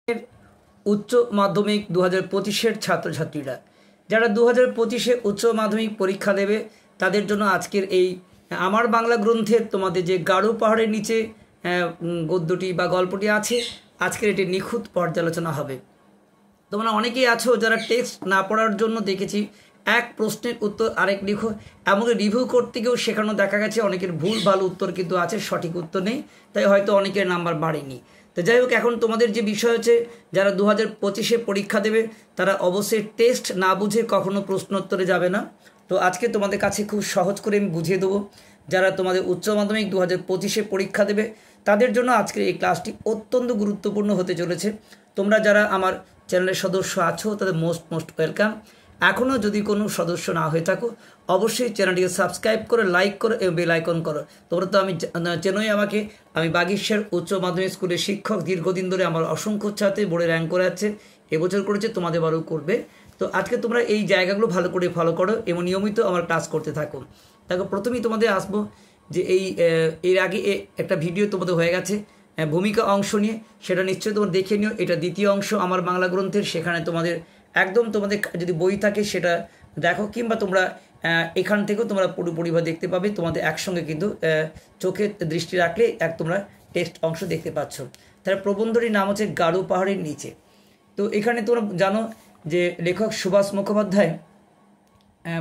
এর উচ্চ মাধ্যমিক 2025-এর ছাত্রছাত্রীরা যারা 2025-এ উচ্চ মাধ্যমিক পরীক্ষা দেবে তাদের জন্য আজকের এই আমার বাংলা গ্রন্থের তোমাদের যে গাঢ় পাহাড়ের নিচে গদ্যটি বা গল্পটি আছে, আজকের এটি নিখুঁত পর্যালোচনা হবে। তোমরা অনেকেই আছো যারা টেক্সট না পড়ার জন্য দেখেছি এক প্রশ্নের উত্তর আরেক লিখো, এমনকি রিভিউ করতে গিয়েও সেখানেও দেখা গেছে অনেকের ভুল ভালো উত্তর কিন্তু আছে, সঠিক উত্তর নেই, তাই হয়তো অনেকের নাম্বার বাড়েনি। তো যাই হোক, এখন তোমাদের যে বিষয় হচ্ছে যারা 2025-এ পরীক্ষা দেবে তারা অবশ্যই টেস্ট না বুঝে কখনো প্রশ্নোত্তরে যাবে না। তো আজকে তোমাদের কাছে খুব সহজ করে আমি বুঝিয়ে দেবো। যারা তোমাদের উচ্চ মাধ্যমিক 2025-এ পরীক্ষা দেবে তাদের জন্য আজকের এই ক্লাসটি অত্যন্ত গুরুত্বপূর্ণ হতে চলেছে। তোমরা যারা আমার চ্যানেলের সদস্য আছো তাদের মোস্ট ওয়েলকাম। এখনও যদি কোনো সদস্য না হয়ে থাকো অবশ্যই চ্যানেলটিকে সাবস্ক্রাইব করে লাইক করো এবং বেল আইকন করো। তোমরা তো আমি চেনোই আমাকে, আমি বাগীশ্বর উচ্চ মাধ্যমিক স্কুলের শিক্ষক, দীর্ঘদিন ধরে আমার অসংখ্য ছাত্রী বোর্ডে র্যাঙ্ক করে আছে, এবছর করেছে, তোমাদের বারও করবে। তো আজকে তোমরা এই জায়গাগুলো ভালো করে ফলো করো এবং নিয়মিত আমার ক্লাস করতে থাকো। দেখো, প্রথমেই তোমাদের আসবো যে এর আগে একটা ভিডিও তোমাদের হয়ে গেছে ভূমিকা অংশ নিয়ে, সেটা নিশ্চয়ই তোমরা দেখে নিও। এটা দ্বিতীয় অংশ আমার বাংলা গ্রন্থের, সেখানে তোমাদের একদম তোমাদের যদি বই থাকে সেটা দেখো, কিংবা তোমরা এখান থেকেও তোমরা পুরোপুরিভাবে দেখতে পাবে। তোমাদের একসঙ্গে কিন্তু চোখে দৃষ্টি রাখলে তোমরা টেক্সট অংশ দেখতে পাচ্ছ। তার প্রবন্ধটির নাম হচ্ছে গাঢ় পাহাড়ের নিচে। তো এখানে তোমরা জানো যে লেখক সুভাষ মুখোপাধ্যায়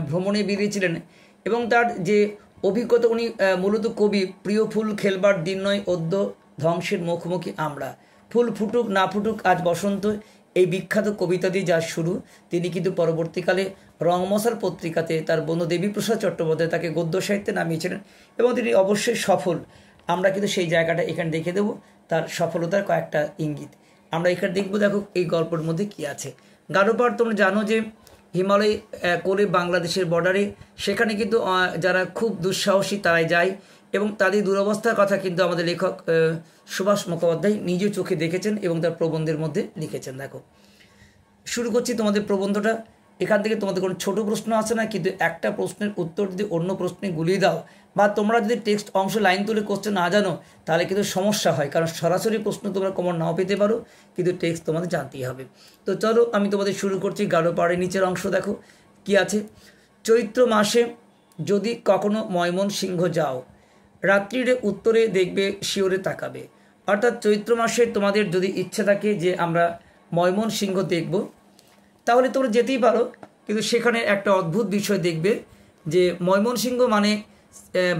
ভ্রমণে বেরিয়েছিলেন এবং তার যে অভিজ্ঞতা, উনি মূলত কবি। প্রিয় ফুল খেলবার দিন নয় অদ্য, ধ্বংসের মুখোমুখি আমরা, ফুল ফুটুক না ফুটুক আজ বসন্ত, এই বিখ্যাত কবিতা দিয়ে যার শুরু। তিনি কিন্তু পরবর্তীকালে রংমশাল পত্রিকাতে তার বন্ধু দেবীপ্রসাদ চট্টোপাধ্যায় তাকে গদ্য সাহিত্যে নামিয়েছিলেন এবং তিনি অবশ্যই সফল। আমরা কিন্তু সেই জায়গাটা এখানে দেখে দেবো, তার সফলতার কয়েকটা ইঙ্গিত আমরা এখানে দেখবো। দেখো এই গল্পের মধ্যে কি আছে। গাঢ় পাহাড় তোমরা জানো যে হিমালয় কোলে বাংলাদেশের বর্ডারে, সেখানে কিন্তু যারা খুব দুঃসাহসী তারাই যায় এবং তাদের দুরবস্থার কথা কিন্তু আমাদের লেখক সুভাষ মুখোপাধ্যায় নিজে চোখে দেখেছেন এবং তার প্রবন্ধের মধ্যে লিখেছেন। দেখো, শুরু করছি তোমাদের প্রবন্ধটা। এখান থেকে তোমাদের কোনো ছোটো প্রশ্ন আসে না, কিন্তু একটা প্রশ্নের উত্তর যদি অন্য প্রশ্নে গুলিয়ে দাও বা তোমরা যদি টেক্সট অংশ লাইন তুলে কোশ্চেন না জানো তাহলে কিন্তু সমস্যা হয়, কারণ সরাসরি প্রশ্ন তোমরা কমন নাও পেতে পারো, কিন্তু টেক্সট তোমাদের জানতেই হবে। তো চলো আমি তোমাদের শুরু করছি। গাঢ় পাহাড়ের নিচের অংশ দেখো কি আছে। চৈত্র মাসে যদি কখনো ময়মনসিংহ যাও, রাত্রিরে উত্তরে দেখবে শিওরে তাকাবে। অর্থাৎ চৈত্র মাসে তোমাদের যদি ইচ্ছে থাকে যে আমরা ময়মনসিংহ দেখব, তাহলে তোমরা যেতেই পারো, কিন্তু সেখানে একটা অদ্ভুত বিষয় দেখবে যে ময়মনসিংহ মানে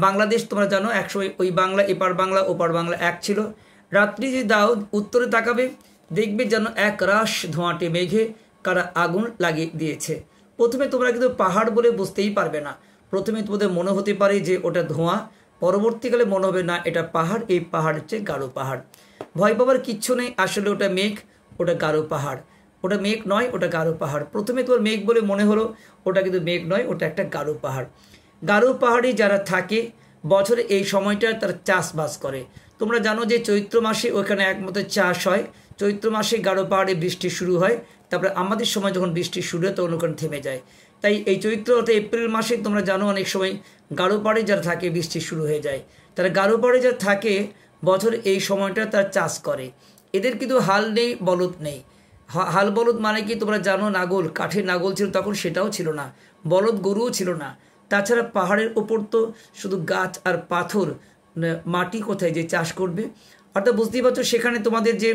বাংলাদেশ, তোমরা জানো একসময় ওই বাংলা এপার বাংলা ওপার বাংলা এক ছিল। রাত্রি যদি দাও উত্তরে তাকাবে, দেখবে যেন এক রাশ ধোঁয়াটে মেঘে কারা আগুন লাগিয়ে দিয়েছে। প্রথমে তোমরা কিন্তু পাহাড় বলে বুঝতেই পারবে না, প্রথমে তোমাদের মনে হতে পারে যে ওটা ধোঁয়া, পরবর্তীকালে মনে হবে না এটা পাহাড়, এই পাহাড় হচ্ছে গাঢ় পাহাড়। ভয় পাবার কিচ্ছু নেই, আসলে ওটা মেঘ, ওটা গাঢ় পাহাড়। ওটা মেঘ নয়, ওটা গাঢ় পাহাড়। প্রথমে তোমার মেঘ বলে মনে হলো, ওটা কিন্তু মেঘ নয়, ওটা একটা গাঢ় পাহাড়। গাঢ় পাহাড়ে যারা থাকে বছরে এই সময়টা তারা চাষবাস করে। তোমরা জানো যে চৈত্র মাসে ওখানে একমাত্র চাষ হয়, চৈত্র মাসে গাঢ় পাহাড়ে বৃষ্টি শুরু হয়, তারপরে আমাদের সময় যখন বৃষ্টি শুরু হয় তখন ওখানে থেমে যায়। তাই এই চৈত্র অর্থাৎ এপ্রিল মাসে তোমরা জানো অনেক সময় গাঢ় পাহাড়ে যারা থাকে বৃষ্টি শুরু হয়ে যায়। তারা গাঢ় পাহাড়ে যারা থাকে বছরে এই সময়টা তারা চাষ করে। এদের কিন্তু হাল নেই, বলদ নেই। হাল বলদ মানে কি তোমরা জানো, নাগল, কাঠের নাগল ছিল তখন, সেটাও ছিল না, বলদ গরুও ছিল না। তাছাড়া পাহাড়ের ওপর তো শুধু গাছ আর পাথর, মাটি কোথায় যে চাষ করবে। অর্থাৎ বুঝতেই পারছো সেখানে তোমাদের যে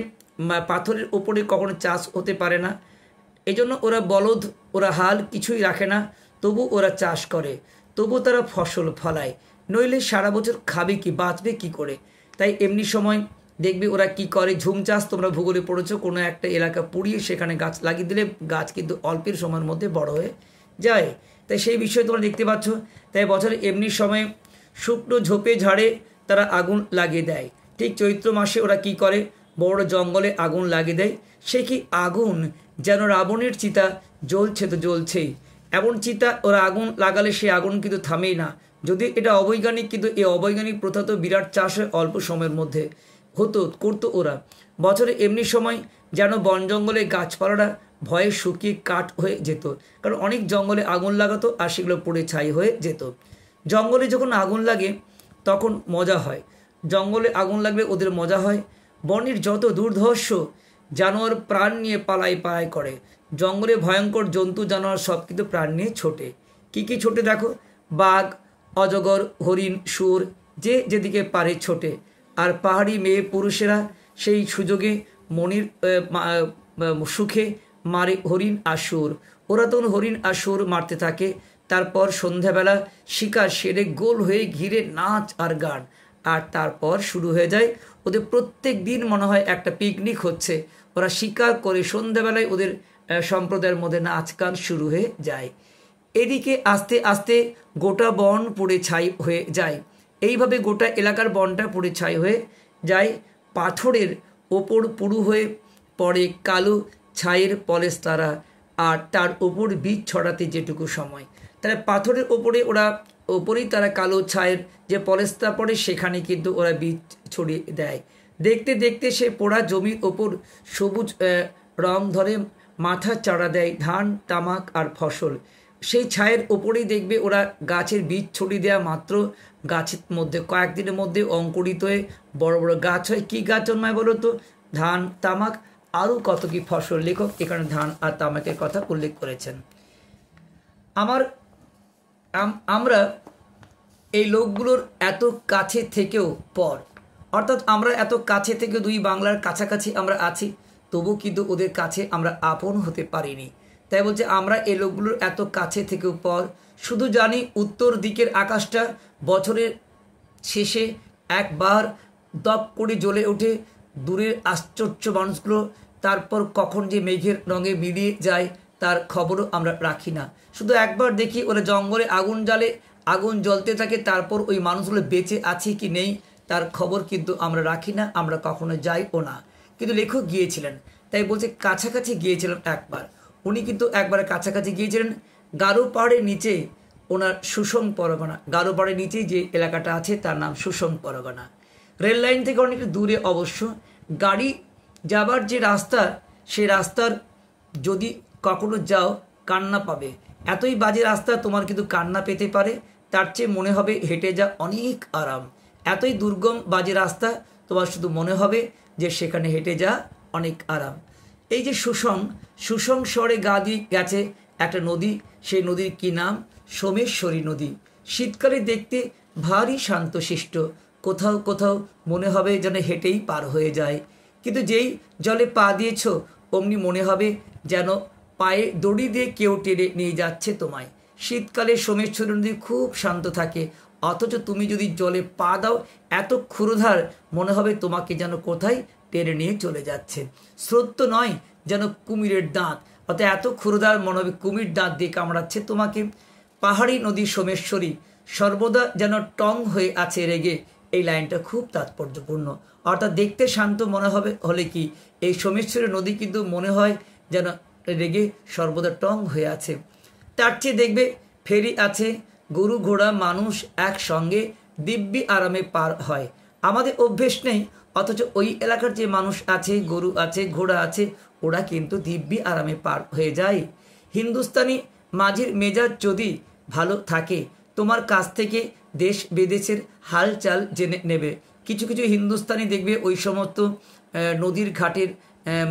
পাথরের ওপরে কখনো চাষ হতে পারে না। এই জন্য ওরা বলদ, ওরা হাল কিছুই রাখে না, তবু ওরা চাষ করে, তবু তারা ফসল ফলায়, নইলে সারা বছর খাবে কি, বাঁচবে কি করে। তাই এমনি সময় দেখবে ওরা কি করে, ঝুম চাষ তোমরা ভূগোলে পড়েছো, কোনো একটা এলাকা পুড়িয়ে সেখানে গাছ লাগিয়ে দিলে গাছ কিন্তু অল্পের সময়ের মধ্যে বড় হয়ে যায়। তাই সেই বিষয়ে তোমরা দেখতে পাচ্ছ। তাই বছরে এমনি সময় শুকনো ঝোপে ঝাড়ে তারা আগুন লাগিয়ে দেয়। ঠিক চৈত্র মাসে ওরা কি করে, বড় জঙ্গলে আগুন লাগিয়ে দেয়। সে কি আগুন, যেন রাবণের চিতা, জ্বলছে তো জ্বলছেই। এমন চিতা ওরা আগুন লাগালে সে আগুন কিন্তু থামেই না। যদি এটা অবৈজ্ঞানিক, কিন্তু এই অবৈজ্ঞানিক প্রথা তো বিরাট চাষ হয় অল্প সময়ের মধ্যে করতো ওরা। বছরে এমনি সময় যেন বন জঙ্গলে গাছপালারা ভয়ে শুকিয়ে কাঠ হয়ে যেত, কারণ অনেক জঙ্গলে আগুন লাগাতো আর সেগুলো পুড়ে ছাই হয়ে যেত। জঙ্গলে যখন আগুন লাগে তখন মজা হয়, জঙ্গলে আগুন লাগলে ওদের মজা হয়। বনের যত দুর্ধর্ষ জানোয়ার প্রাণ নিয়ে পালাই পালাই করে, জঙ্গলে ভয়ঙ্কর জন্তু জানোয়ার সব কিন্তু প্রাণ নিয়ে ছোটে। কি কি ছোটে দেখো, বাঘ, অজগর, হরিণ, শুয়োর যে যেদিকে পারে ছোটে। আর পাহাড়ি মেয়ে পুরুষেরা সেই সুযোগে মনির সুখে মারে হরিণ আর শুয়োর। ওরা তখন হরিণ আর শুয়োর মারতে থাকে। তারপর সন্ধ্যাবেলা শিকার সেরে গোল হয়ে ঘিরে নাচ আর গান। আর তারপর শুরু হয়ে যায় ওদের প্রত্যেক দিন মনে হয় একটা পিকনিক হচ্ছে। ওরা শিকার করে সন্ধ্যাবেলায় ওদের সম্প্রদায়ের মধ্যে নাচ গান শুরু হয়ে যায়। এদিকে আস্তে আস্তে গোটা বন পুড়ে ছাই হয়ে যায়। এইভাবে গোটা এলাকার বনটা পুড়ে ছাই হয়ে যায়। পাথরের ওপর পুরু হয়ে পড়ে কালো ছাইয়ের পলেস্তারা, আর তার ওপর বীজ ছড়াতে যেটুকু সময়, তারা পাথরের ওপরেই তারা কালো ছায়ের যে পলেস্তা পড়ে সেখানে কিন্তু ওরা বীজ ছড়িয়ে দেয়। দেখতে দেখতে সে পোড়া জমির ওপর সবুজ রং ধরে মাথা চাড়া দেয় ধান, তামাক আর ফসল। সেই ছায়ের ওপরেই দেখবে ওরা গাছের বীজ ছড়িয়ে দেওয়া মাত্র গাছের মধ্যে কয়েকদিনের মধ্যে অঙ্কুরিত হয়ে বড় বড় গাছ হয়। কি গাছ জন্মায় বলো তো? ধান, তামাক, আরও কত কি ফসল। লেখক এখানে ধান আর তামাকের কথা উল্লেখ করেছেন। আমরা এই লোকগুলোর এত কাছে থেকেও পর, অর্থাৎ আমরা এত কাছে থেকে দুই বাংলার কাছাকাছি আমরা আছি, তবু কিন্তু ওদের কাছে আমরা আপন হতে পারিনি। তাই বলছে আমরা এই লোকগুলোর এত কাছে থেকেও পর। শুধু জানি উত্তর দিকের আকাশটা বছরের শেষে একবার দপ করে জ্বলে ওঠে দূরের আশ্চর্য মানুষগুলো, তারপর কখন যে মেঘের রঙে মিলিয়ে যায় তার খবরও আমরা রাখি না। শুধু একবার দেখি ওরা জঙ্গলে আগুন জ্বালে, আগুন জ্বলতে থাকে, তারপর ওই মানুষগুলো বেঁচে আছে কি নেই তার খবর কিন্তু আমরা রাখি না, আমরা কখনো যাইও না। কিন্তু লেখক গিয়েছিলেন, তাই বলছে কাছাকাছি গিয়েছিলেন একবার। উনি কিন্তু একবার কাছাকাছি গিয়েছিলেন গারো পাহাড়ের নিচে, ওনার সুসং পরগনা। গারো পাহাড়ের নিচে যে এলাকাটা আছে তার নাম সুসং পরগনা। রেল লাইন থেকে অনেকটা দূরে অবশ্য। গাড়ি যাবার যে রাস্তা, সেই রাস্তার যদি কখনো যাও কান্না পাবে। এতই বাজে রাস্তা, তোমার কিন্তু কান্না পেতে পারে। তার চেয়ে মনে হবে হেঁটে যা অনেক আরাম। এতই দুর্গম বাজে রাস্তা, তোমার শুধু মনে হবে যে সেখানে হেঁটে যা অনেক আরাম। এই যে সুসং শহরে গা দিয়ে গেছে একটা নদী, সেই নদীর কি নাম? সোমেশ্বরী নদী। শীতকালে দেখতে ভারী শান্তশিষ্ট, কোথাও কোথাও মনে হবে যেন হেঁটেই পার হয়ে যায়। কিন্তু যেই জলে পা দিয়েছ অমনি মনে হবে যেন পায়ে দড়ি দিয়ে কেউ টেনে নিয়ে যাচ্ছে তোমায়। শীতকালে সোমেশ্বরী নদী খুব শান্ত থাকে, অথচ তুমি যদি জলে পা দাও এত ক্ষুরধার মনে হবে তোমাকে যেন কোথায় টেনে নিয়ে চলে যাচ্ছে। স্রোত নয়, যেন কুমিরের দাঁত, অর্থাৎ এত ক্ষুরধার মনে হবে কুমির দাঁত দিয়ে কামড়াচ্ছে তোমাকে। পাহাড়ি নদী সোমেশ্বরী সর্বদা যেন টং হয়ে আছে রেগে। এই লাইনটা খুব তাৎপর্যপূর্ণ। অর্থাৎ দেখতে শান্ত মনে হবে হলে কি, এই সোমেশ্বরী নদী কিন্তু মনে হয় যেন রেগে সর্বদা টং হয়ে আছে। তার চেয়ে দেখবে ফেরি আছে, গরু ঘোড়া মানুষ একসঙ্গে দিব্যি আরামে পার হয়। আমাদের অভ্যেস নেই, অথচ ওই এলাকার যে মানুষ আছে, গরু আছে, ঘোড়া আছে, ওরা কিন্তু দিব্যি আরামে পার হয়ে যায়। হিন্দুস্তানি মাঝির মেজাজ যদি ভালো থাকে, তোমার কাছ থেকে দেশ বিদেশের হালচাল জেনে নেবে। কিছু কিছু হিন্দুস্তানি দেখবে ওই সমস্ত নদীর ঘাটের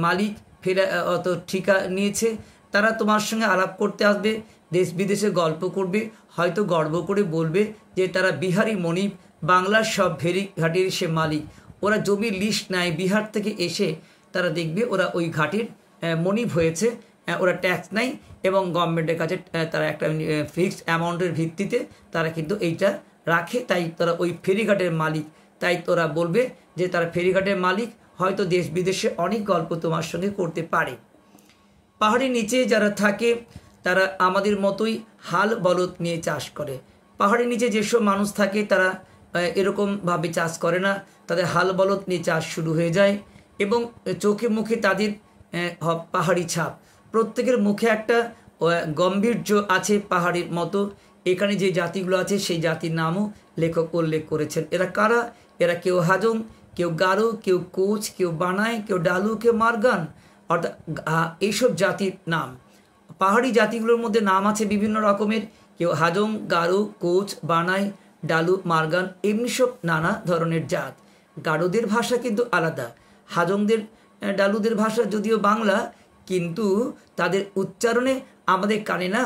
মালিক ফেরা অত ঠিকা নিয়েছে, তারা তোমার সঙ্গে আলাপ করতে আসবে, দেশ বিদেশে গল্প করবে, হয়তো গর্ব করে বলবে যে তারা বিহারি মনিব, বাংলার সব ফেরি ঘাটের সে মালিক। ওরা জমির লিস্ট নেয় বিহার থেকে এসে, তারা দেখবে ওরা ওই ঘাটের মনিব হয়েছে, ওরা ট্যাক্স নেয় এবং গভর্নমেন্টের কাছে তারা একটা ফিক্সড অ্যামাউন্টের ভিত্তিতে তারা কিন্তু এইটা রাখে। তাই তারা ওই ফেরিঘাটের মালিক, তাই তোরা বলবে যে তারা ফেরিঘাটের মালিক, হয়তো দেশ বিদেশে অনেক গল্প তোমার সঙ্গে করতে পারে। পাহাড়ের নিচে যারা থাকে তারা আমাদের মতোই হাল বলদ নিয়ে চাষ করে। পাহাড়ের নিচে যেসব মানুষ থাকে তারা এরকমভাবে চাষ করে না, তাদের হাল বলদ নিয়ে চাষ শুরু হয়ে যায় এবং চোখে মুখে তাদের পাহাড়ি ছাপ। প্রত্যেকের মুখে একটা গম্ভীর্য আছে পাহাড়ের মতো। এখানে যে জাতিগুলো আছে সেই জাতির নামও লেখক উল্লেখ করেছেন। এরা কারা? এরা কেউ হাজং, কেউ গারো, কেউ কোচ, কেউ বানাই, কেউ ডালু, কেউ মারগান, অর্থাৎ এইসব জাতির নাম। পাহাড়ি জাতিগুলোর মধ্যে নাম আছে বিভিন্ন রকমের, কেউ হাজং, গারো, কোচ, বানাই, ডালু, মারগান, এমনি সব নানা ধরনের জাত। গারোদের ভাষা কিন্তু আলাদা, হাজংদের ডালুদের ভাষা যদিও বাংলা, কিন্তু তাদের উচ্চারণে আমাদের কানে না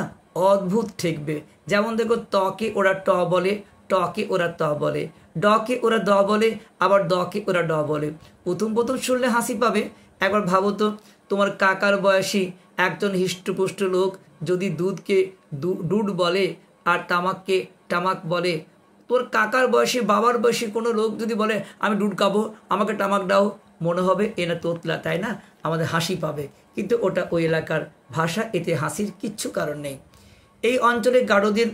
অদ্ভুত ঠেকবে। যেমন দেখো, তকে ওরা ট বলে, টকে ওরা ত বলে, ডকে ওরা দ বলে, আবার দকে ওরা ড বলে। প্রথম প্রথম শুনলে হাসি পাবে। একবার ভাবো তো, তোমার কাকার বয়সী একজন হিষ্টপুষ্ট লোক যদি দুধকে দুধ বলে আর তামাককে টামাক বলে, তোর কাকার বয়সী বাবার বয়সী কোনো লোক যদি বলে আমি দুধ খাবো, আমাকে টামাক দাও, মনে হবে এনা তোতলা, তাই না? আমাদের হাসি পাবে, কিন্তু ওটা ওই এলাকার ভাষা, এতে হাসির কিচ্ছু কারণ নেই। এই অঞ্চলে গারোদের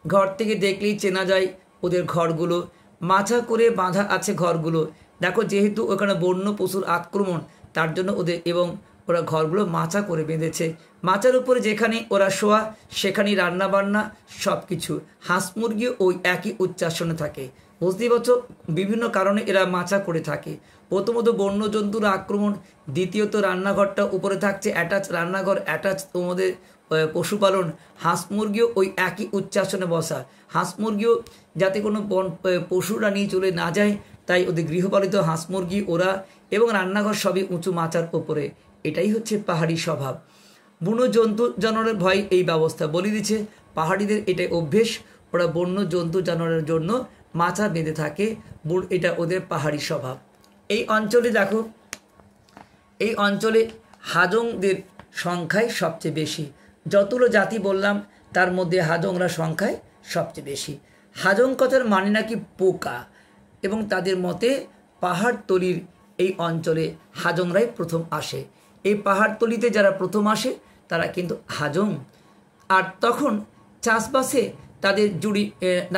ঘর থেকে দেখলেই চেনা যায় ওদের ঘরগুলো, মাচা করে বাঁধা আছে ঘরগুলো। দেখো, যেহেতু ওখানে বন্য পশুর আক্রমণ, তার জন্য ওদের এবং ওরা ঘরগুলো মাচা করে বেঁধেছে। মাচার উপরে যেখানে ওরা শোয়া সেখানেই রান্নাবান্না সব কিছু। হাঁস মুরগিও ওই একই উচ্চাসনে থাকে। বুঝতেই পারছো, বিভিন্ন কারণে এরা মাচা করে থাকে। প্রথমত বন্য জন্তুর আক্রমণ, দ্বিতীয়ত রান্নাঘরটা উপরে থাকছে অ্যাটাচ রান্নাঘর, অ্যাটাচ তোমাদের পশুপালন। হাঁস মুরগিও ওই একই উচ্চাসনে বসা। হাঁস মুরগিও যাতে কোনো পশুরা নিয়ে চলে না যায়, তাই ওদের গৃহপালিত হাঁস মুরগি ওরা, এবং রান্নাঘর সবই উঁচু মাচার ওপরে। এটাই হচ্ছে পাহাড়ি স্বভাব। বুনো জন্তু জানোয়ারের ভয় এই ব্যবস্থা বলে দিচ্ছে। পাহাড়িদের এটাই অভ্যেস, ওরা বন্য জন্তু জানোয়ারের জন্য মাচা বেঁধে থাকে, এটা ওদের পাহাড়ি স্বভাব। এই অঞ্চলে দেখো, এই অঞ্চলে হাজংদের সংখ্যায় সবচেয়ে বেশি। যতগুলো জাতি বললাম তার মধ্যে হাজংরা সংখ্যায় সবচেয়ে বেশি। হাজং কথার মানে নাকি পোকা, এবং তাদের মতে পাহাড়তলির এই অঞ্চলে হাজংরাই প্রথম আসে। এই পাহাড়তলিতে যারা প্রথম আসে তারা কিন্তু হাজং। আর তখন চাষবাসে তাদের জুড়ি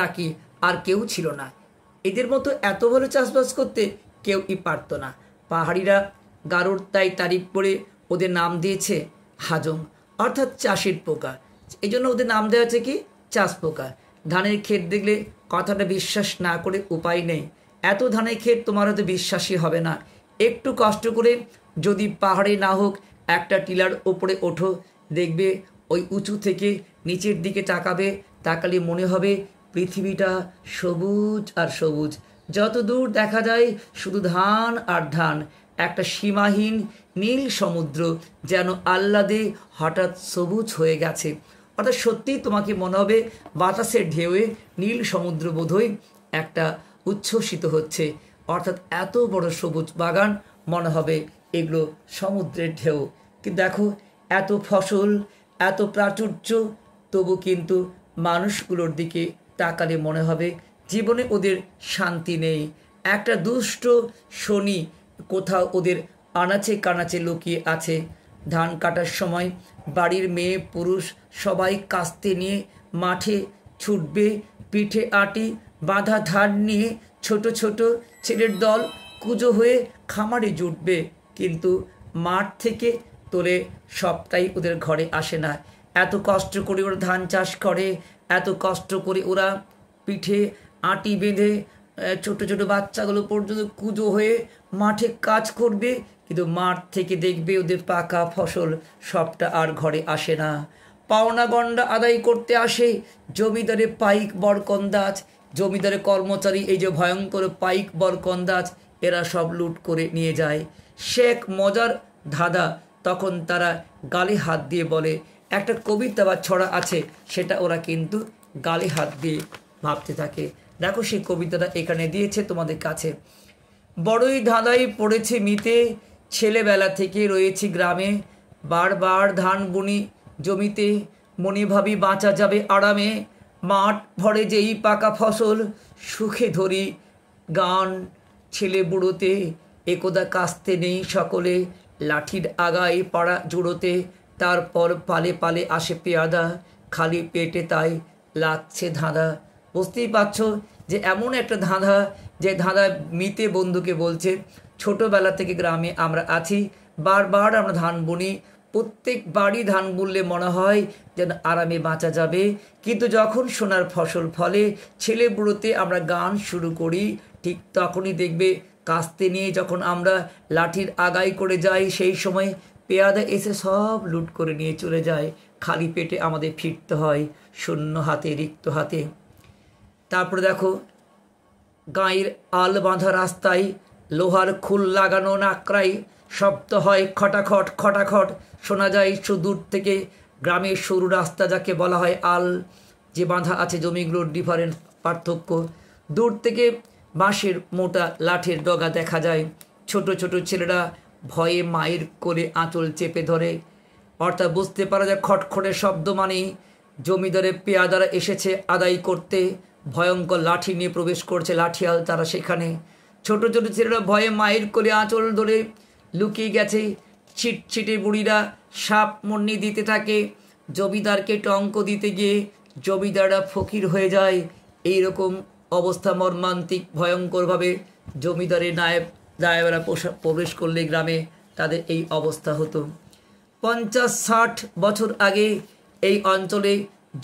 নাকি আর কেউ ছিল না। এদের মতো এত ভালো চাষবাস করতে কেউই পারত না। পাহাড়িরা গারোর তাই তারিফ করে ওদের নাম দিয়েছে হাজং, অর্থাৎ চাষের পোকা। এই জন্য ওদের নাম দেওয়া আছে কি, চাষ পোকা। ধানের ক্ষেত দেখলে কথাটা বিশ্বাস না করে উপায় নেই। এত ধানের ক্ষেত তোমার হয়তো বিশ্বাসই হবে না। একটু কষ্ট করে যদি পাহাড়ে না হোক একটা টিলার ওপরে ওঠো, দেখবে ওই উঁচু থেকে নিচের দিকে তাকালে মনে হবে পৃথিবীটা সবুজ আর সবুজ। যত দূর দেখা যায় শুধু ধান আর ধান, একটা সীমাহীন নীল সমুদ্র যেন আহ্লাদে হঠাৎ সবুজ হয়ে গেছে। অর্থাৎ সত্যিই তোমাকে মনে হবে বাতাসের ঢেউয়ে নীল সমুদ্র বোধহয় একটা উচ্ছ্বসিত হচ্ছে। অর্থাৎ এত বড় সবুজ বাগান, মনে হবে এগুলো সমুদ্রের ঢেউ। কিন্তু দেখো, এত ফসল, এত প্রাচুর্য, তবু কিন্তু মানুষগুলোর দিকে তাকালে মনে হবে জীবনে ওদের শান্তি নেই। একটা দুষ্ট শনি কোথাও ওদের আনাচে কানাচে লুকিয়ে আছে। ধান কাটার সময় বাড়ির মেয়ে পুরুষ সবাই কাস্তে নিয়ে মাঠে ছুটবে, পিঠে আটি বাঁধা ধান নিয়ে ছোট ছোট ছেলের দল কুজো হয়ে খামারে জুটবে, কিন্তু মাঠ থেকে তোলে সবটাই ওদের ঘরে আসে না। এত কষ্ট করে ওরা ধান চাষ করে, এত কষ্ট করে ওরা পিঠে আটি বেঁধে ছোট ছোট বাচ্চাগুলো পর্যন্ত কুজো হয়ে মাঠে কাজ করবে, কিন্তু মাঠ থেকে দেখবে ওদের পাকা ফসল সবটা আর ঘরে আসে না। পাওনা গন্ডা আদায় করতে আসে জমিদারে পাইক বরকন্দাজ, জমিদারের কর্মচারী, এই যে ভয়ঙ্কর পাইক বরকন্দাজ, এরা সব লুট করে নিয়ে যায়। শেখ মজার ধাঁধা তখন তারা গালে হাত দিয়ে বলে। একটা কবিতা বা ছড়া আছে, সেটা ওরা কিন্তু গালে হাত দিয়ে ভাবতে থাকে। দেখো সেই কবিতাটা এখানে দিয়েছে তোমাদের কাছে। বড়ই ধাঁধাই পড়েছে মিতে, ছেলেবেলা থেকে রয়েছি গ্রামে, বারবার ধান বুনি জমিতে, মনে ভাবি বাঁচা যাবে আরামে, মাঠ ভরে যেই পাকা ফসল, সুখে ধরি গান ছেলে বুড়োতে, একদা কাস্তে নেই সকলে, লাঠির আগায় পাড়া জুড়োতে, তারপর পালে পালে আসে পেয়াদা, খালি পেটে তাই লাগছে ধাঁধা। বুঝতেই পারছো যে এমন একটা ধাঁধা, যে ধাঁধা মিতে বন্ধুকে বলছে ছোটোবেলা থেকে গ্রামে আমরা আছি, বারবার আমরা ধান বুনি, প্রত্যেক বাড়ি ধান বুনলে মনে হয় যেন আরামে বাঁচা যাবে, কিন্তু যখন সোনার ফসল ফলে ছেলে বুড়োতে আমরা গান শুরু করি, ঠিক তখনই দেখবে কাস্তে নিয়ে যখন আমরা লাঠির আগাই করে যাই, সেই সময় পেয়াদা এসে সব লুট করে নিয়ে চলে যায়। খালি পেটে আমাদের ফিরতে হয়, শূন্য হাতে, রিক্ত হাতে। তারপরে দেখো, গাঁয়ের আল বাঁধা রাস্তায় লোহার খুল লাগানো নাকড়াই, শব্দ হয় খটাখট খটাখট, শোনা যায় সুদূর থেকে। গ্রামের সরু রাস্তা যাকে বলা হয় আল, যে বাঁধা আছে জমিগুলোর ডিফারেন্ট পার্থক্য। দূর থেকে বাঁশের মোটা লাঠের ডগা দেখা যায়। ছোট ছোট ছেলেরা ভয়ে মায়ের কোলে আঁচল চেপে ধরে। অর্থাৎ বুঝতে পারা যায় খটখটের শব্দ মানে জমিদারের পেয়াদারা এসেছে আদায় করতে, ভয়ঙ্কর লাঠি নিয়ে প্রবেশ করছে লাঠিয়াল তারা সেখানে। ছোট ছোট ছেলেরা ভয়ে মায়ের কোলে আঁচল ধরে লুকিয়ে গেছে। ছিটছিটে বুড়িরা সাপ মন্নি দিতে থাকে। জমিদারকে টঙ্ক দিতে গিয়ে জমিদাররা ফকির হয়ে যায়। এই রকম অবস্থা মর্মান্তিক ভয়ঙ্করভাবে জমিদারের নায়েবরা প্রবেশ করলে গ্রামে তাদের এই অবস্থা হতো। 50-60 বছর আগে এই অঞ্চলে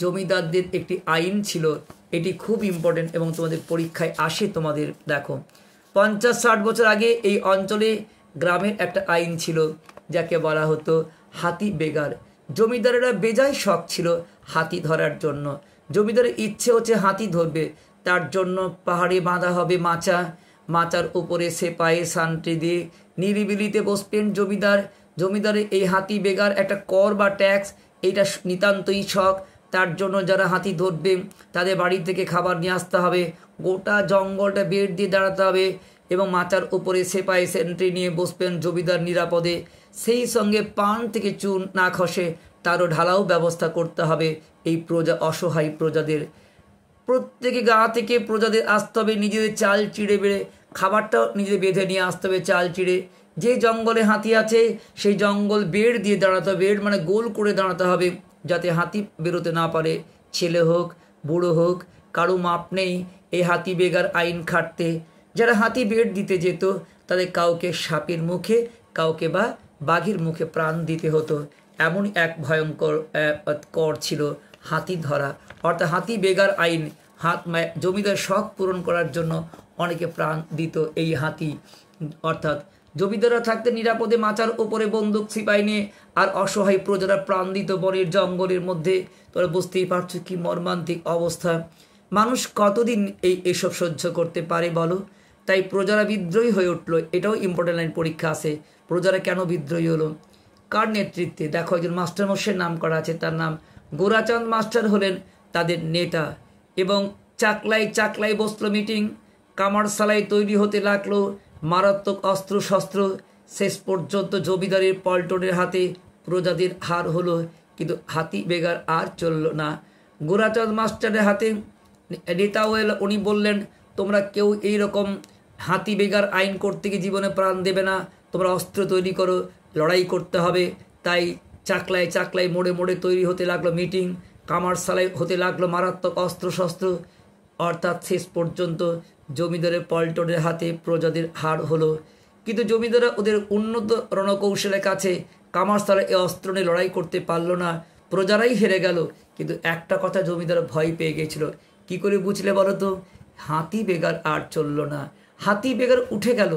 জমিদারদের একটি আইন ছিল। এটি খুব ইম্পর্টেন্ট এবং তোমাদের পরীক্ষায় আসে। তোমাদের দেখো, 50-60 বছর আগে এই অঞ্চলে গ্রামের একটা আইন ছিল যাকে বলা হতো হাতি বেগার। জমিদারেরা বেজায় শখ ছিল হাতি ধরার জন্য। জমিদারের ইচ্ছে হচ্ছে হাতি ধরবে, তার জন্য পাহাড়ে বাঁধা হবে মাচা। মাচার উপরে সেপাই সান্ট্রি দিয়ে নিরিবিলিতে বসবেন জমিদার। জমিদারের এই হাতি বেগার একটা কর বা ট্যাক্স, এইটা নিতান্তই শখ। তার জন্য যারা হাতি ধরবে তাদের বাড়ি থেকে খাবার নিয়ে আসতে হবে, গোটা জঙ্গলটা বেড় দিয়ে দাঁড়াতে হবে এবং মাচার উপরে সেপাই সেন্ট্রি নিয়ে বসবেন জমিদার নিরাপদে। সেই সঙ্গে পান থেকে চুন না খসে তারও ঢালাও ব্যবস্থা করতে হবে এই অসহায় প্রজাদের। প্রত্যেকে গা থেকে প্রজাদের আসতে হবে নিজেদের চাল চিড়ে বেড়ে, খাবারটাও নিজে বেঁধে নিয়ে আসতে হবে চাল চিড়ে। যে জঙ্গলে হাতি আছে সেই জঙ্গল বেড় দিয়ে দাঁড়াতে হবে, বেড় মানে গোল করে দাঁড়াতে হবে যাতে হাতি বেরোতে না পারে। ছেলে হোক বুড়ো হোক কারো মাপ নেই এই হাতি বেগার আইন খাটতে। যারা হাতি বেড় দিতে যেত তাদের কাউকে সাপের মুখে, কাউকে বা বাঘের মুখে প্রাণ দিতে হতো। এমন এক ভয়ঙ্কর কর ছিল হাতি ধরা, অর্থাৎ হাতি বেগার আইন। জমিদার শখ পূরণ করার জন্য অনেকে প্রাণ দিত এই হাতি। অর্থাৎ জমিদাররা থাকতে নিরাপদে মাচার ওপরে বন্দুক সিপাই নিয়ে, আর অসহায় প্রজারা প্রাণ দিত বনের জঙ্গলের মধ্যে। তোরা বুঝতেই পারছো কি মর্মান্তিক অবস্থা। মানুষ কতদিন এসব সহ্য করতে পারে বলো? তাই প্রজারা বিদ্রোহী হয়ে উঠলো। এটাও ইম্পর্টেন্ট লাইন পরীক্ষা আসে। প্রজারা কেন বিদ্রোহী হলো, কার নেতৃত্বে? দেখো, একজন মাস্টারমশাইয়ের নাম করা আছে, তার নাম গোরাচাঁদ মাস্টার হলেন তাদের নেতা। এবং চাকলায় চাকলায় বসলো মিটিং, কামারশালায় তৈরি হতে লাগলো মারাত্মক অস্ত্র শস্ত্র। শেষ পর্যন্ত জমিদারের পল্টনের হাতে প্রজাদের হার হলো, কিন্তু হাতি বেগার আর চলল না। গোরাচাঁদ মাস্টারের হাতে নেতাও এলো। উনি বললেন, তোমরা কেউ এই রকম হাতি বেগার আইন করতে গিয়ে জীবনে প্রাণ দেবে না, তোমরা অস্ত্র তৈরি করো, লড়াই করতে হবে। তাই চাকলায় চাকলায় মোড়ে মোড়ে তৈরি হতে লাগলো মিটিং, কামারশালায় হতে লাগলো মারাত্মক অস্ত্র শস্ত্র। অর্থাৎ শেষ পর্যন্ত জমিদারের পল্টনের হাতে প্রজাদের হার হলো। কিন্তু জমিদাররা ওদের উন্নত রণকৌশলের কাছে কামারশালায় এই অস্ত্র নিয়ে লড়াই করতে পারলো না, প্রজারাই হেরে গেল। কিন্তু একটা কথা জমিদার ভয় পেয়ে গেছিল। কি করে বুঝলে বলো তো? হাতি বেগার আর চলল না, হাতি বেগার উঠে গেল।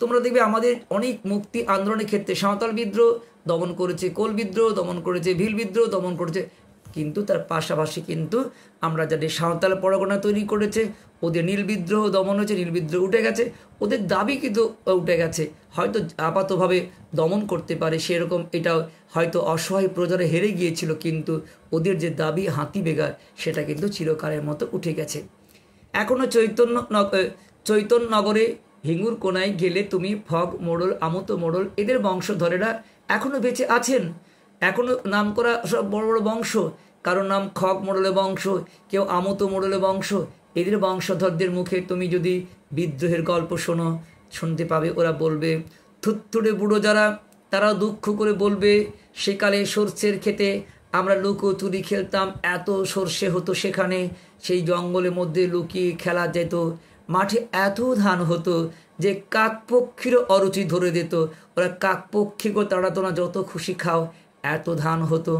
তোমরা দেখবে আমাদের অনেক মুক্তি আন্দোলনের ক্ষেত্রে সাঁওতাল বিদ্রোহ দমন করেছে, কোল বিদ্রোহ দমন করেছে, ভিল বিদ্রোহ দমন করেছে, কিন্তু তার পাশাপাশি কিন্তু আমরা যাদের সাঁওতাল পরগনা তৈরি করেছে ওদের নীল বিদ্রোহ দমন হয়েছে, নীল বিদ্রোহ উঠে গেছে, ওদের দাবি কিন্তু উঠে গেছে। হয়তো আপাতভাবে দমন করতে পারে সেরকম, এটাও হয়তো অসহায় প্রজারা হেরে গিয়েছিল, কিন্তু ওদের যে দাবি হাতি বেগার সেটা কিন্তু চিরকালের মতো উঠে গেছে। এখনও চৈতন্যনগরে হিঙ্গুর কোনায় গেলে তুমি ফগ মোড়ল, আমতো মোড়ল এদের বংশধরেরা এখনও বেঁচে আছেন। এখনও নাম করা সব বড় বড় বংশ, কারোর নাম খগ মোড়লের বংশ, কেউ আমতো মোড়লের বংশ। এদের বংশধরদের মুখে তুমি যদি বিদ্রোহের গল্প শুনতে পাবে। ওরা বলবে, থুত্তুড়ে বুড়ো যারা তারাও দুঃখ করে বলবে, সেকালে সর্ষের খেতে আমরা লুকোচুরি খেলতাম, এত সর্ষে হতো সেখানে, সেই জঙ্গলের মধ্যে লুকিয়ে খেলা যেত, মাঠে এত ধান হতো যে কাকপক্ষীরও অরুচি ধরে দিত। ওরা কাকপক্ষীকেও তাড়াতো না, যত খুশি খাও, এত ধান হতো।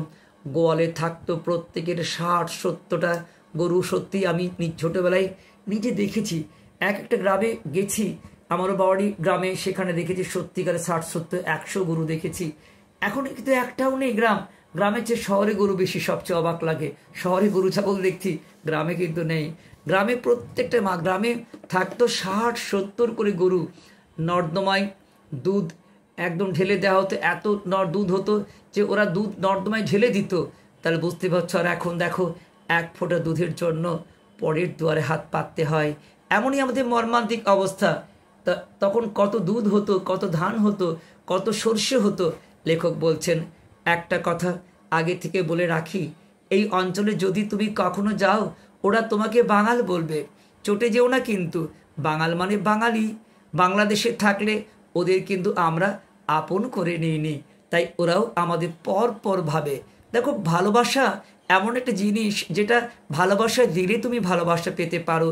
গোয়ালে থাকতো প্রত্যেকের 60-70টা গরু। সত্যি আমি ছোটোবেলায় নিজে দেখেছি, একটা গ্রামে গেছি, আমারও বাড়ি গ্রামে, সেখানে দেখেছি সত্যিকারে 60-70-100 গরু দেখেছি। এখন কিন্তু একটাও নেই। গ্রামের চেয়ে শহরে গরু বেশি, সবচেয়ে অবাক লাগে। শহরে গরু ছাগল দেখছি, গ্রামে কিন্তু নেই। গ্রামে প্রত্যেকটা গ্রামে থাকতো 60-70 করে গরু। নর্দমায় দুধ একদম ঢেলে দেওয়া হতো, এত দুধ হতো যে ওরা দুধ নর্দমায় ঢেলে দিত। তাহলে বুঝতে পারছো। আর এখন দেখো 1 ফোঁটা দুধের জন্য পরের দুয়ারে হাত পাততে হয়। এমনই আমাদের মর্মান্তিক অবস্থা। তখন কত দুধ হতো, কত ধান হতো, কত সর্ষে হতো। লেখক বলছেন একটা কথা আগে থেকে বলে রাখি, এই অঞ্চলে যদি তুমি কখনো যাও ওরা তোমাকে বাঙাল বলবে, চটে যেও না কিন্তু। বাঙাল মানে বাঙালি। বাংলাদেশে থাকলে ওদের কিন্তু আমরা আপন করে নিইনি, তাই ওরাও আমাদের পর ভাবে। দেখো ভালোবাসা এমন একটা জিনিস যেটা ভালোবাসা দিলে তুমি ভালোবাসা পেতে পারো।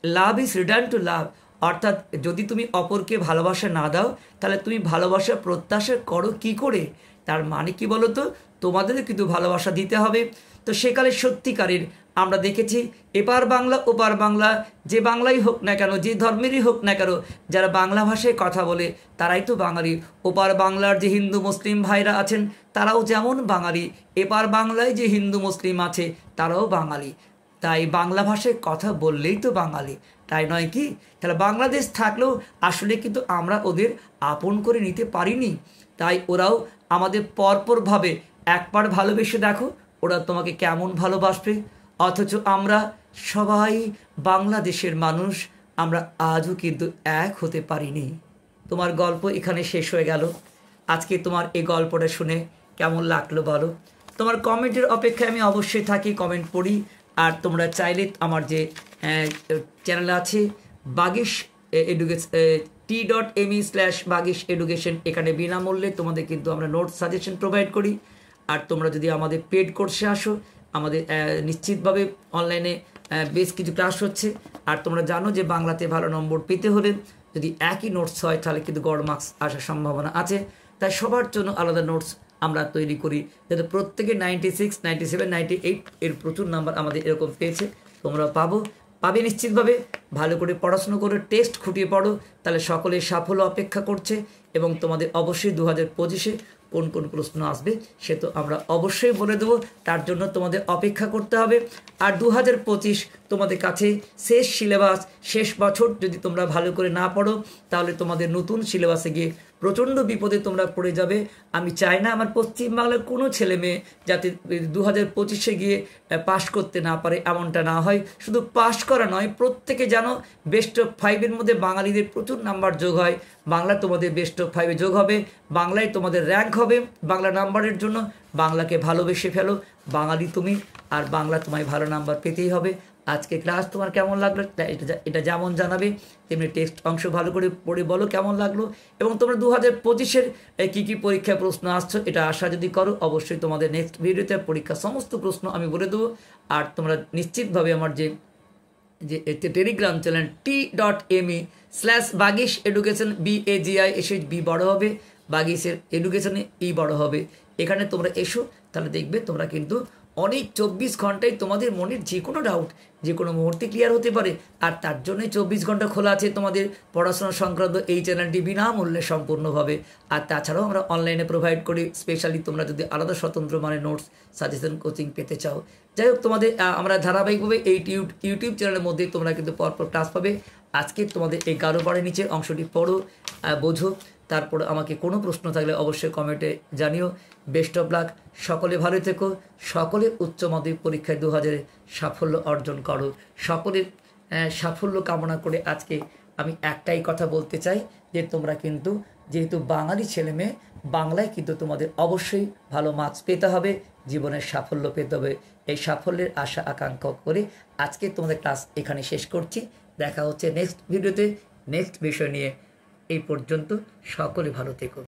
লাভ ইজ রিটার্ন টু লাভ, অর্থাৎ যদি তুমি অপরকে ভালোবাসা না দাও তাহলে তুমি ভালোবাসা প্রত্যাশা করো কি করে? তার মানে কি বলো তো, তোমাদেরও কিন্তু ভালোবাসা দিতে হবে। তো সেকালে সত্যিকারের আমরা দেখেছি এপার বাংলা ওপার বাংলা, যে বাংলাই হোক না কেন, যে ধর্মেরই হোক না কেন, যারা বাংলা ভাষায় কথা বলে তারাই তো বাঙালি। ওপার বাংলার যে হিন্দু মুসলিম ভাইরা আছেন তারাও যেমন বাঙালি, এপার বাংলায় যে হিন্দু মুসলিম আছে তারাও বাঙালি। তাই বাংলা ভাষায় কথা বললেই তো বাঙালি, তাই নয় কি? তাহলে বাংলাদেশ থাকলেও আসলে কিন্তু আমরা ওদের আপন করে নিতে পারিনি। তাই ওরাও আমাদের পরভাবে একবার ভালোবেসে দেখো ওরা তোমাকে কেমন ভালোবাসবে। অথচ আমরা সবাই বাংলাদেশের মানুষ, আমরা আজও কিন্তু এক হতে পারিনি। তোমার গল্প এখানে শেষ হয়ে গেল। আজকে তোমার এই গল্পটা শুনে কেমন লাগলো বলো? তোমার কমেন্টের অপেক্ষায় আমি অবশ্যই থাকি, কমেন্ট পড়ি। আর তোমরা চাইলে আমার যে চ্যানেল আছে বাগিশ t.me/বাগিশ এডুকেশন, এখানে বিনামূল্যে তোমাদের কিন্তু আমরা নোট সাজেশন প্রোভাইড করি। আর তোমরা যদি আমাদের পেড কোর্সে আসো, আমাদের নিশ্চিতভাবে অনলাইনে বেশ কিছু ক্লাস হচ্ছে। আর তোমরা জানো যে বাংলাতে ভালো নম্বর পেতে হলে যদি একই নোটস হয় তাহলে কিন্তু গড় মার্কস আসার সম্ভাবনা আছে। তাই সবার জন্য আলাদা নোটস আমরা তৈরি করি, যাতে প্রত্যেকে 96, 97, 98 এর প্রচুর নাম্বার আমাদের এরকম পেয়েছে। তোমরা পাবে নিশ্চিতভাবে। ভালো করে পড়াশুনো করে টেস্ট খুঁটিয়ে পড়ো, তাহলে সকলের সাফল্য অপেক্ষা করছে। এবং তোমাদের অবশ্যই 2025-এ কোন প্রশ্ন আসবে সে তো আমরা অবশ্যই বলে দেবো, তার জন্য তোমাদের অপেক্ষা করতে হবে। আর 2025 তোমাদের কাছে শেষ সিলেবাস, শেষ বছর যদি তোমরা ভালো করে না পড়ো তাহলে তোমাদের নতুন সিলেবাসে গিয়ে প্রচণ্ড বিপদে তোমরা পড়ে যাবে। আমি চাই না আমার পশ্চিমবাংলার কোনো ছেলে মেয়ে যাতে 2025-এ গিয়ে পাশ করতে না পারে, এমনটা না হয়। শুধু পাশ করা নয়, প্রত্যেকে যেন বেস্ট অফ 5-এর মধ্যে বাঙালিদের প্রচুর নাম্বার যোগ হয়। বাংলা তোমাদের বেস্ট অফ 5-এ যোগ হবে, বাংলায় তোমাদের র্যাঙ্ক হবে বাংলা নাম্বারের জন্য। বাংলাকে ভালোবেসে ফেলো, বাঙালি তুমি, আর বাংলা তোমায় ভালো নাম্বার পেতেই হবে। আজকে ক্লাস তোমার কেমন লাগলো এটা যেমন জানাবে, তেমনি টেক্সট অংশ ভালো করে পড়ে বলো কেমন লাগলো। এবং তোমরা 2025-এর কী পরীক্ষায় প্রশ্ন আসছো এটা আশা যদি করো, অবশ্যই তোমাদের নেক্সট ভিডিওতে পরীক্ষার সমস্ত প্রশ্ন আমি বলে দেবো। আর তোমরা নিশ্চিতভাবে আমার যে টেলিগ্রাম চ্যানেল t.me/বাগিশ এডুকেশন, BAGISH, বড় হবে, বাগিশের এডুকেশনে বড় হবে, এখানে তোমরা এসো। তাহলে দেখবে তোমরা কিন্তু অনেক 24 ঘন্টায় তোমাদের মনের যে কোনো ডাউট যে কোনো মুহূর্তে ক্লিয়ার হতে পারে। আর তার জন্যই 24 ঘন্টা খোলা আছে তোমাদের পড়াশোনা সংক্রান্ত এই চ্যানেলটি বিনামূল্যে সম্পূর্ণভাবে। আর তাছাড়াও আমরা অনলাইনে প্রোভাইড করি, স্পেশালি তোমরা যদি আলাদা স্বতন্ত্র নোটস সাজেশন কোচিং পেতে চাও। যাই হোক, তোমাদের আমরা ধারাবাহিকভাবে এই ইউটিউব চ্যানেলের মধ্যে তোমরা কিন্তু পরপর ক্লাস পাবে। আজকে তোমাদের এই 11 নিচে অংশটি পড়ো, বোঝো, তারপর আমাকে কোনো প্রশ্ন থাকলে অবশ্যই কমেন্টে জানিও। বেস্ট অফ লাক, সকলে ভালো থেকো, সকলে উচ্চ মাধ্যমিক পরীক্ষায় 2000-এ সাফল্য অর্জন করো। সকলের সাফল্য কামনা করে আজকে আমি একটাই কথা বলতে চাই যে তোমরা কিন্তু যেহেতু বাঙালি ছেলে মেয়ে, বাংলায় কিন্তু তোমাদের অবশ্যই ভালো মার্কস পেতে হবে, জীবনের সাফল্য পেতে হবে। এই সাফল্যের আশা আকাঙ্ক্ষা করে আজকে তোমাদের ক্লাস এখানে শেষ করছি। দেখা হচ্ছে নেক্সট ভিডিওতে নেক্সট বিষয় নিয়ে। এই পর্যন্ত সকলে ভালো থেকো।